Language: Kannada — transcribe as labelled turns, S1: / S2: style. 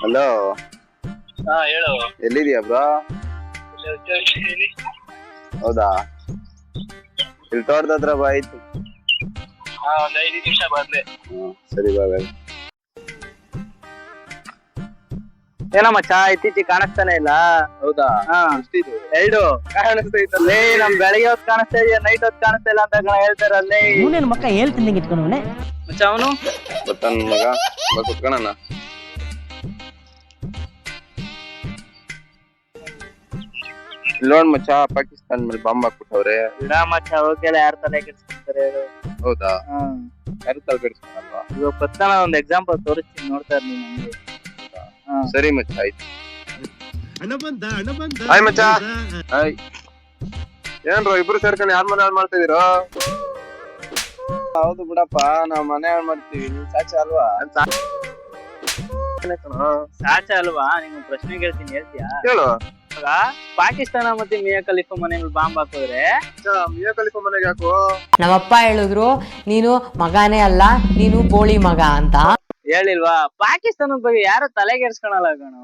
S1: ಹಲೋ.
S2: ಹಾ ಹೇಳು.
S1: ಎಲ್ಲಿದ್ಯಾ ಬ್ರೋ? ಹೌದಾ, ಇಲ್ಲಿ ತೋಟದ ಹತ್ರ ಬಾ ಆಯ್ತು.
S2: ಹಾ, ಒಂದ್ 5 ನಿಮಿಷ ಬಂದೆ.
S1: ಸರಿ ಬಾ ಬಾಯ್.
S2: ಏನೋ ಮಚ್ಚ ಇತ್ತೀಚೆಗೆ ಕಾಣಿಸ್ತಾನೆ ಇಲ್ಲ.
S1: ಹೌದಾ?
S2: ಹಾ,
S1: ಎಷ್ಟಿದು?
S2: 2
S1: ಕಾಣಿಸ್ತೈತಲ್ಲ.
S2: ನಮ್ ಬೆಳಗ್ಗೆ ಹೊತ್ತು ಕಾಣಿಸ್ತಾ ಇದೆಯಾ, ನೈಟ್ ಹೊತ್ತು ಕಾಣಿಸ್ತಾ ಇಲ್ಲ ಅಂತ ಹೇಳ್ತಾರಲ್ಲೇ.
S3: ಇವನೇನ್ ಮಕ್ಕ ಹೇಳ್ತೀನಿ ಇಟ್ಕೊಂಡವನೆ
S2: ಮಚ್ಚ ಅವನು
S1: ಗೊತ್ತ ನನ್ ಮಗ, ಬಾ ಕುತ್ಕೊಳ್ಳೋಣ. ನೋಡ್ ಮಚ್ಚ, ಪಾಕಿಸ್ತಾನ ಮೇಲೆ ಬಾಂಬ್ ಹಾಕ್ಬಿಟ್ಟವ್ರೆ.
S2: ಬಿಡ ಮಚ್ಚ, ಅವಕ್ಕೆಲ್ಲ ಯಾರು ತಲೆ ಕೆಡಿಸ್ಕೊಂತಾರೆ ಹೇಳು.
S1: ಹೌದಾ? ಯಾರು ತಲೆ ಕೆಡಿಸ್ಕೊಳಲ್ವಾ?
S2: ಇವಾಗ ಪತ್ತಾನ ಒಂದ್ ಎಕ್ಸಾಂಪಲ್ ತೋರಿಸ್ತೀನಿ, ನೋಡ್ತಾ ಇರ್ಲಿ ನಂಗೆ.
S1: ಸರಿ ಮಚ್ಚ, ಆಯ್ತು. ಹಾಯ್ ಮಚ್ಚ. ಹಾಯ್. ಏನ್ರೋ ಇಬ್ರು ಸೇರ್ಕೊಂಡು ಯಾರ್ ಮನೆ ಹಾಳು ಮಾಡ್ತಾ ಇದೀರೋ? ಹೌದು ಬಿಡಪ್ಪ, ನಾವ್ ಮನೆ ಹಾಳು ಮಾಡ್ತೀವಿ, ನೀನ್ ಸಾಚ ಅಲ್ವಾ?
S2: ಸಾಚ ಅಲ್ವಾ? ನಿಮ್ಗೆ ಪ್ರಶ್ನೆ ಕೇಳ್ತೀನಿ, ಹೇಳ್ತೀಯಾ?
S1: ಹೇಳು.
S2: ಇವಾಗ ಪಾಕಿಸ್ತಾನ ಮತ್ತೆ ಮಿಯಾ ಖಲೀಫಾ ಮನೆ ಮೇಲೆ ಬಾಂಬ್ ಹಾಕಿದ್ರೆ
S1: ಮಿಯಾ ಖಲೀಫಾ ಮನೆಗೆ ಯಾಕೋ?
S4: ನಮ್ಮಪ್ಪ ಹೇಳಿದ್ರು ನೀನು ಮಗನೇ ಅಲ್ಲ, ನೀನು ಬೋಳಿ ಮಗ ಅಂತ.
S2: ಹೇಳಿಲ್ವಾ? ಪಾಕಿಸ್ತಾನದ ಬಗ್ಗೆ ಯಾರು ತಲೆಗೆಡ್ಸ್ಕೊಳಲ್ಲ ಕಣೋ.